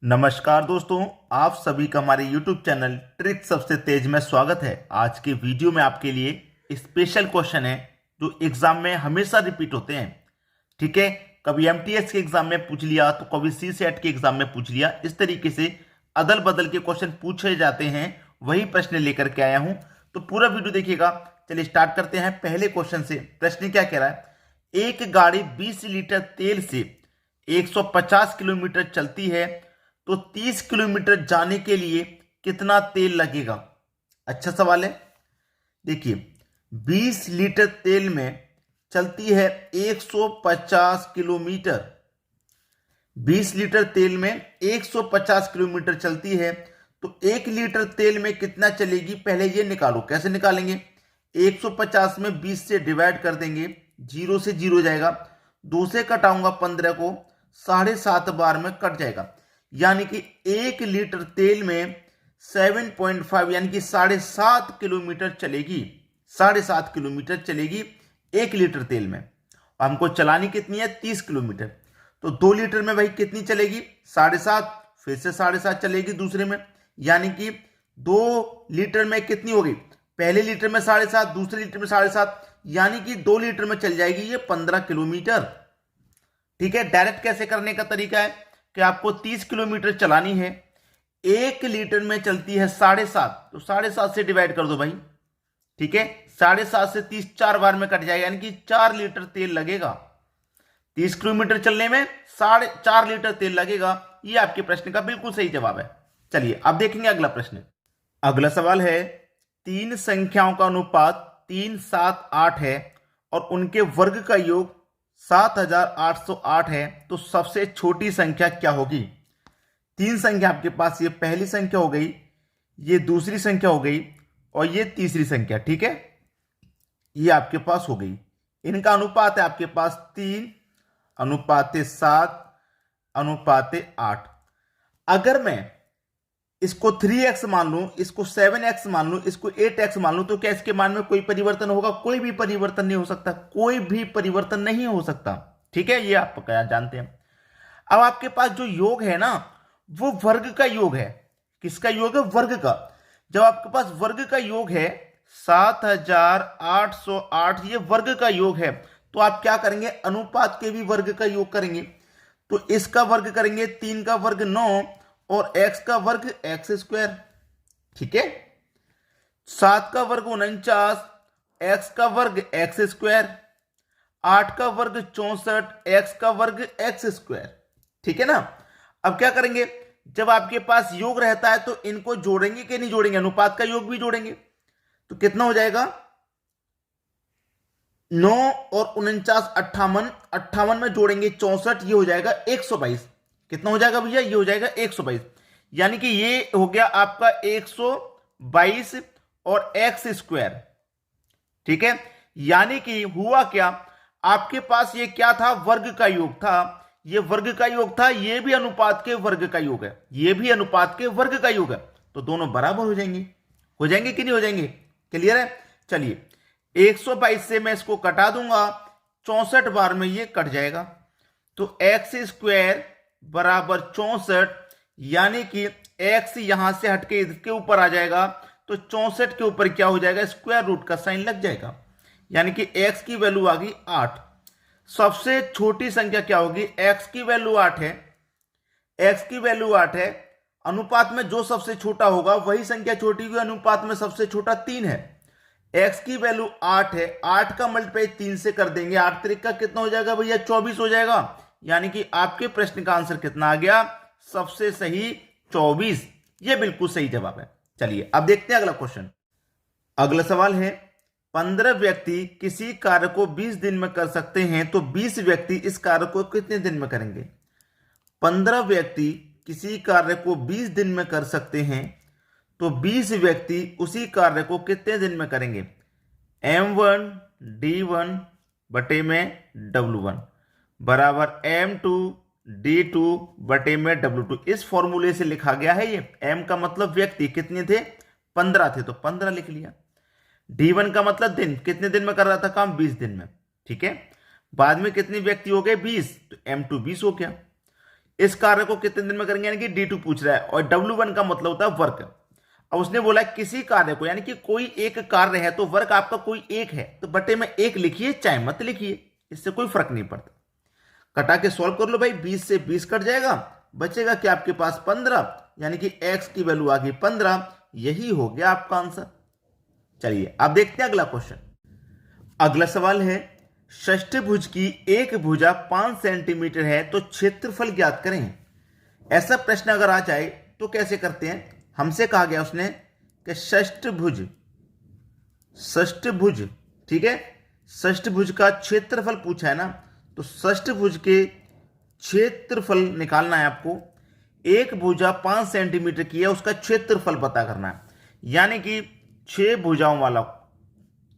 नमस्कार दोस्तों, आप सभी का हमारे YouTube चैनल ट्रिक सबसे तेज में स्वागत है। आज के वीडियो में आपके लिए स्पेशल क्वेश्चन है जो एग्जाम में हमेशा रिपीट होते हैं। ठीक है, कभी एमटीएस के एग्जाम में पूछ लिया तो कभी सी सेट के एग्जाम में पूछ लिया। इस तरीके से अदल बदल के क्वेश्चन पूछे जाते हैं, वही प्रश्न लेकर के आया हूं। तो पूरा वीडियो देखिएगा। चलिए स्टार्ट करते हैं पहले क्वेश्चन से। प्रश्न क्या कह रहा है? एक गाड़ी 20 लीटर तेल से 150 किलोमीटर चलती है तो 30 किलोमीटर जाने के लिए कितना तेल लगेगा? अच्छा सवाल है। देखिए, 20 लीटर तेल में चलती है 150 किलोमीटर। 20 लीटर तेल में 150 किलोमीटर चलती है तो 1 लीटर तेल में कितना चलेगी? पहले ये निकालो। कैसे निकालेंगे? 150 में 20 से डिवाइड कर देंगे, 0 से 0 जाएगा, 2 से कटाऊंगा 15 को, 7.5 बार में कट जाएगा। यानी कि 1 लीटर तेल में 7.5 यानी कि 7.5 किलोमीटर चलेगी। 7.5 किलोमीटर चलेगी 1 लीटर तेल में। हमको चलानी कितनी है? 30 किलोमीटर। तो 2 लीटर में भाई कितनी चलेगी? 7.5। फिर से 7.5 चलेगी दूसरे में, यानी कि 2 लीटर में कितनी होगी? पहले लीटर में 7.5, दूसरे लीटर में 7.5, यानी कि 2 लीटर में चल जाएगी ये 15 किलोमीटर। ठीक है, डायरेक्ट कैसे करने का तरीका है कि आपको 30 किलोमीटर चलानी है, 1 लीटर में चलती है 7.5, तो 7.5 से डिवाइड कर दो भाई। ठीक है, 7.5 से 30 4 बार में कट जाएगा, यानी कि 4 लीटर तेल लगेगा। 30 किलोमीटर चलने में 4.5 लीटर तेल लगेगा। ये आपके प्रश्न का बिल्कुल सही जवाब है। चलिए अब देखेंगे अगला प्रश्न। अगला सवाल है, 3 संख्याओं का अनुपात 3, 7, 8 है और उनके वर्ग का योग 7808 है, तो सबसे छोटी संख्या क्या होगी? 3 संख्या आपके पास, ये पहली संख्या हो गई, ये दूसरी संख्या हो गई और ये तीसरी संख्या। ठीक है, ये आपके पास हो गई। इनका अनुपात है आपके पास 3 अनुपात 7 अनुपात 8। अगर मैं इसको 3x मान लूं, इसको 7x मान लूं, इसको 8x मान लूं, तो क्या इसके मान में कोई परिवर्तन होगा? कोई भी परिवर्तन नहीं हो सकता। कोई भी परिवर्तन नहीं हो सकता। ठीक है, ये आप क्या जानते हैं। अब आपके पास जो योग है ना, वो वर्ग का योग है। किसका योग है? वर्ग का। जब आपके पास वर्ग का योग है 7808, ये वर्ग का योग है, तो आप क्या करेंगे? अनुपात के भी वर्ग का योग करेंगे। तो इसका वर्ग करेंगे 3 का वर्ग 9 और x का वर्ग x स्क्वायर। ठीक है, 7 का वर्ग 49, x का वर्ग x स्क्वायर, 8 का वर्ग 64, x का वर्ग x स्क्वायर। ठीक है ना। अब क्या करेंगे? जब आपके पास योग रहता है तो इनको जोड़ेंगे कि नहीं जोड़ेंगे? अनुपात का योग भी जोड़ेंगे। तो कितना हो जाएगा? 9 और 49 58, 58 में जोड़ेंगे 64, ये हो जाएगा 122। कितना हो जाएगा भैया? ये हो जाएगा 122। यानी कि ये हो गया आपका 122 और एक्स स्क्वायर। ठीक है, यानी कि हुआ क्या? आपके पास ये क्या था? वर्ग का योग था। ये वर्ग का योग था, ये भी अनुपात के वर्ग का योग है, ये भी अनुपात के वर्ग का योग है। तो दोनों बराबर हो जाएंगे। हो जाएंगे कि नहीं हो जाएंगे? क्लियर है। चलिए, 122 से मैं इसको कटा दूंगा, 64 बार में ये कट जाएगा। तो एक्स स्क्वायर बराबर 64, यानी कि x यहां से हटके इसके ऊपर आ जाएगा, तो 64 के ऊपर क्या हो जाएगा? स्क्वायर रूट का साइन लग जाएगा, यानी कि x की वैल्यू आ गई 8। सबसे छोटी संख्या क्या होगी? x की वैल्यू 8 है, x की वैल्यू 8 है। अनुपात में जो सबसे छोटा होगा वही संख्या छोटी होगी। अनुपात में सबसे छोटा 3 है, x की वैल्यू 8 है। 8 का मल्टीप्लाई 3 से कर देंगे, 8 त्रिक का कितना हो जाएगा भैया? 24 हो जाएगा। यानी कि आपके प्रश्न का आंसर कितना आ गया? सबसे सही 24। ये बिल्कुल सही जवाब है। चलिए अब देखते हैं अगला क्वेश्चन। अगला सवाल है, 15 व्यक्ति किसी कार्य को 20 दिन में कर सकते हैं, तो 20 व्यक्ति इस कार्य को कितने दिन में करेंगे? 15 व्यक्ति किसी कार्य को 20 दिन में कर सकते हैं, तो 20 व्यक्ति उसी कार्य को कितने दिन में करेंगे? M1 D1 बटे में W1 बराबर M2 D2 बटे में W2। इस फॉर्मूले से लिखा गया है। ये M का मतलब व्यक्ति कितने थे? 15 थे, तो 15 लिख लिया। D1 का मतलब दिन, कितने दिन में कर रहा था काम? 20 दिन में। ठीक है, बाद में कितने व्यक्ति हो गए? 20, तो M2 20 हो गया। इस कार्य को कितने दिन में करेंगे, यानी कि D2 पूछ रहा है, और W1 का मतलब होता है वर्क। अब उसने बोला किसी कार्य को, यानी कि कोई एक कार्य है तो वर्क आपका कोई एक है, तो बटे में एक लिखिए चाहे मत लिखिए, इससे कोई फर्क नहीं पड़ता। कटा के सॉल्व कर लो भाई, 20 से 20 कट जाएगा, बचेगा क्या आपके पास 15, यानी कि x की वैल्यू आ गई 15। यही हो गया आपका आंसर। चलिए अब देखते हैं अगला क्वेश्चन। अगला सवाल है, षष्ठभुज की एक भुजा 5 सेंटीमीटर है तो क्षेत्रफल ज्ञात करें। ऐसा प्रश्न अगर आ जाए तो कैसे करते हैं, हमसे कहा गया उसने कि षष्ठभुज, ठीक है, षष्ठभुज का क्षेत्रफल पूछा है ना, तो षष्ठभुज के क्षेत्रफल निकालना है आपको। एक भुजा 5 सेंटीमीटर की है, उसका क्षेत्रफल पता करना है, यानी कि 6 भुजाओं वाला,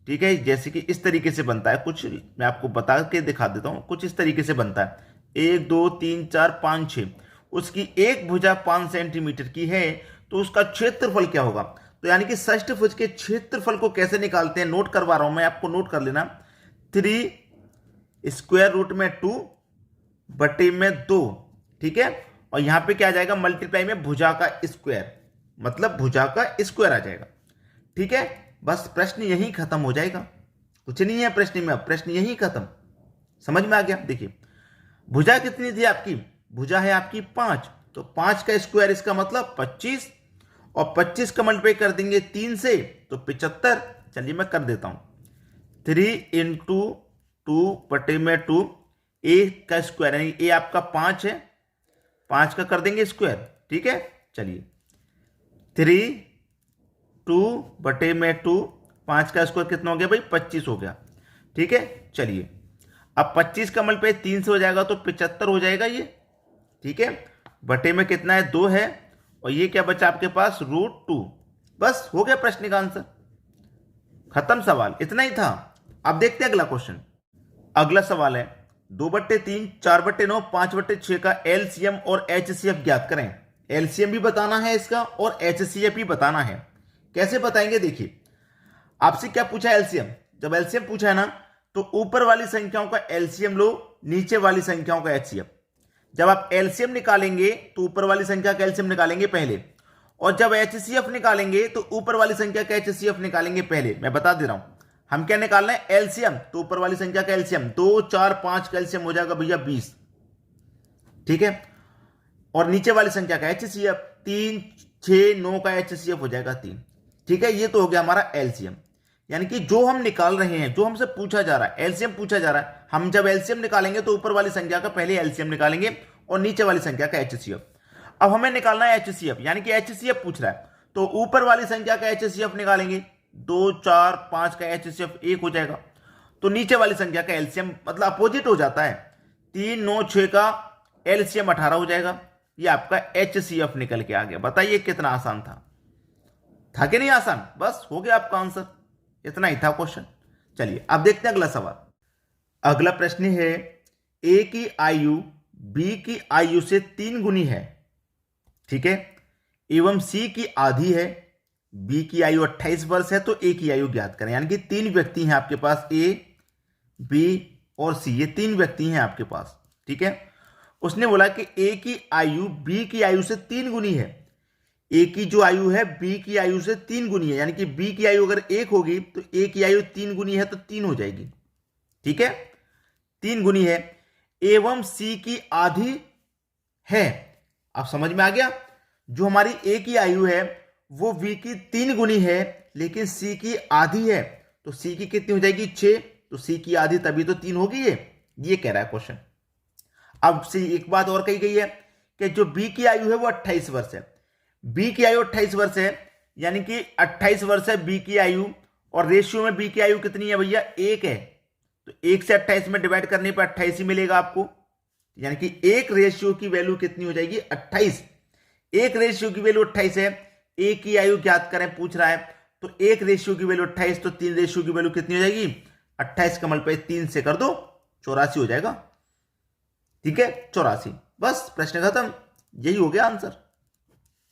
ठीक है, जैसे कि इस तरीके से बनता है, कुछ मैं आपको बता के दिखा देता हूं, कुछ इस तरीके से बनता है, 1 2 3 4 5 6। उसकी एक भुजा 5 सेंटीमीटर की है तो उसका क्षेत्रफल क्या होगा, तो यानी कि षष्ठभुज के क्षेत्रफल को कैसे निकालते हैं, नोट करवा रहा हूं मैं आपको, नोट कर लेना। 3 स्क्वायर रूट में 2 बटे में 2, ठीक है, और यहां पे क्या आ जाएगा, मल्टीप्लाई में भुजा का स्क्वायर, मतलब भुजा का स्क्वायर आ जाएगा, ठीक है। बस प्रश्न यही खत्म हो जाएगा, कुछ नहीं है प्रश्न में, अब प्रश्न यही खत्म, समझ में आ गया। देखिए भुजा कितनी थी आपकी, भुजा है आपकी 5, तो 5 का स्क्वायर इसका मतलब 25, और 25 का मल्टीप्लाई कर देंगे 3 से तो 75। चलिए मैं कर देता हूं, 3 इंटू 2 बटे में 2, ए का स्क्वायर, यानी ए आपका 5 है, 5 का कर देंगे स्क्वायर, ठीक है। चलिए 3 2 बटे में 2, 5 का स्क्वायर कितना हो गया भाई, 25 हो गया, ठीक है। चलिए अब 25 का मल्टीप्लाई 3 से हो जाएगा तो 75 हो जाएगा ये, ठीक है। बटे में कितना है, 2 है, और ये क्या बचा आपके पास, √2। बस हो गया प्रश्न का आंसर, खत्म सवाल, इतना ही था। अब देखते हैं अगला क्वेश्चन। अगला सवाल है, 2/3 4/9 5/6 का एलसीएम और एचसीएफ ज्ञात करें। एलसीएम भी बताना है इसका और एचसीएफ भी बताना है। कैसे बताएंगे, देखिए आपसे क्या पूछा है, एलसीएम। जब एलसीएम पूछा है ना, तो ऊपर वाली संख्याओं का एलसीएम लो, नीचे वाली संख्याओं का एचसीएफ। जब आप एलसीएम निकालेंगे तो ऊपर वाली संख्या का एलसीएम निकालेंगे पहले, और जब एचसीएफ निकालेंगे तो ऊपर वाली संख्या का एचसीएफ निकालेंगे पहले। मैं बता दे रहा हूं, हम क्या निकालना है, एलसीएम, तो ऊपर वाली संख्या का एलसीएम 2 4 5 का एलसीएम हो जाएगा भैया 20, ठीक है, और नीचे वाली संख्या का एचसीएफ 3 6 9 का एचसीएफ हो जाएगा 3, ठीक है। ये तो हो गया हमारा एलसीएम, यानी कि जो हम निकाल रहे हैं, जो हमसे पूछा जा रहा है, एलसीएम पूछा जा रहा है, हम जब एलसीएम निकालेंगे तो ऊपर वाली संख्या का पहले एलसीएम निकालेंगे और नीचे वाली संख्या का एचसीएफ। अब हमें निकालना है एचसीएफ, यानी कि एचसीएफ पूछ रहा है, तो ऊपर वाली संख्या का एचसीएफ निकालेंगे, 2 4 5 का एचसीएफ 1 हो जाएगा, तो नीचे वाली संख्या का एलसीएम मतलब अपोजिट हो जाता है, 3 9 6 का एलसीएम 18 हो जाएगा। ये आपका एचसीएफ निकल के आ गया। बताइए कितना आसान था कि नहीं आसान, बस हो गया आपका आंसर, इतना ही था क्वेश्चन। चलिए अब देखते हैं अगला सवाल। अगला प्रश्न है, ए की आयु बी की आयु से 3 गुनी है, ठीक है, एवं सी की आधी है। बी की आयु 28 वर्ष है तो ए की आयु ज्ञात करें। यानी कि 3 व्यक्ति हैं आपके पास, ए बी और सी, ये 3 व्यक्ति हैं आपके पास, ठीक है। उसने बोला कि ए की आयु बी की आयु से 3 गुनी है। ए की जो आयु है बी की आयु से 3 गुनी है, यानी कि बी की आयु अगर 1 होगी तो ए की आयु 3 गुनी है तो 3 हो जाएगी, ठीक है, 3 गुनी है। एवं सी की आधी है। अब समझ में आ गया, जो हमारी ए की आयु है वो बी की 3 गुनी है, लेकिन सी की आधी है, तो सी की कितनी हो जाएगी 6, तो सी की आधी तभी तो 3 होगी ये कह रहा है क्वेश्चन। अब से एक बात और कही गई है कि जो बी की आयु है वो 28 वर्ष है। बी की आयु 28 वर्ष है, यानी कि 28 वर्ष है बी की आयु, और रेशियो में बी की आयु कितनी है भैया 1 है, तो 1 से 28 में डिवाइड करने पर 28 ही मिलेगा आपको, यानी कि एक रेशियो की वैल्यू कितनी हो जाएगी 28। एक रेशियो की वैल्यू 28 है, ए की आयु ज्ञात करें पूछ रहा है, तो एक रेशियो की वैल्यू 28, तो 3 रेशियो की वैल्यू कितनी हो जाएगी 28 का मल्टीप्लाई 3 से कर दो 84 हो जाएगा, ठीक है, 84। बस प्रश्न खत्म, यही हो गया आंसर।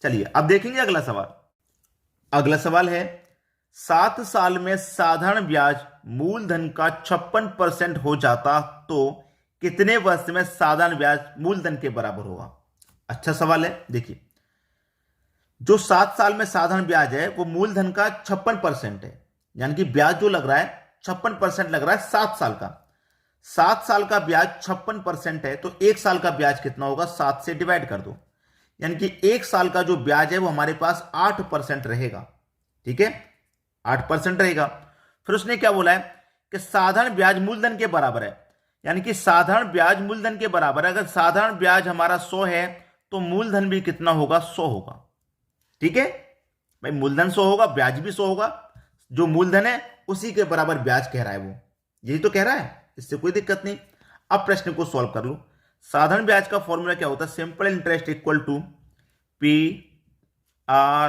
चलिए अब देखेंगे अगला सवाल। अगला सवाल है, 7 साल में साधारण ब्याज मूलधन का 56% हो जाता तो कितने वर्ष में साधारण ब्याज मूलधन के बराबर होगा। अच्छा सवाल है। देखिए, जो 7 साल में साधारण ब्याज है वो मूलधन का 56% है, यानी कि ब्याज जो लग रहा है 56% लग रहा है 7 साल का। 7 साल का ब्याज 56% है, तो 1 साल का ब्याज कितना होगा? 7 से डिवाइड कर दो, यानी कि 1 साल का जो ब्याज है वो हमारे पास 8% रहेगा। ठीक है, 8% रहेगा। फिर उसने क्या बोला है कि साधारण ब्याज मूलधन के बराबर है, यानी कि साधारण ब्याज मूलधन के बराबर है। अगर साधारण ब्याज हमारा 100 है तो मूलधन भी कितना होगा? 100 होगा। ठीक है भाई, मूलधन 100 होगा, ब्याज भी 100 होगा। जो मूलधन है उसी के बराबर ब्याज कह रहा है वो, यही तो कह रहा है, इससे कोई दिक्कत नहीं। अब प्रश्न को सॉल्व कर लो। साधारण ब्याज का फॉर्मूला क्या होता है? Simple interest equal to P R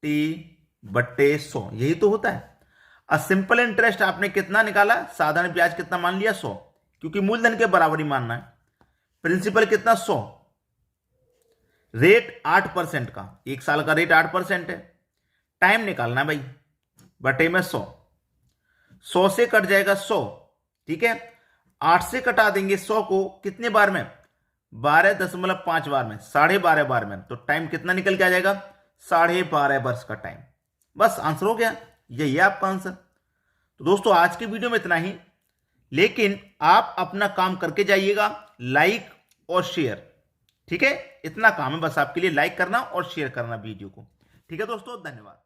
T बट्टे 100, यही तो होता है। अब सिंपल इंटरेस्ट आपने कितना निकाला? साधारण ब्याज कितना मान लिया? 100, क्योंकि मूलधन के बराबर ही मानना है। प्रिंसिपल कितना? 100। रेट 8% का, 1 साल का रेट 8% है। टाइम निकालना है भाई, बटे में 100। 100 से कट जाएगा 100। ठीक है, 8 से कटा देंगे 100 को कितने बार में? 12.5 बार में, 12.5 बार में। तो टाइम कितना निकल के आ जाएगा? 12.5 वर्ष का टाइम। बस आंसर हो गया, यही है आपका आंसर। तो दोस्तों आज की वीडियो में इतना ही, लेकिन आप अपना काम करके जाइएगा, लाइक और शेयर। ठीक है, इतना काम है बस आपके लिए, लाइक करना और शेयर करना वीडियो को। ठीक है दोस्तों, धन्यवाद।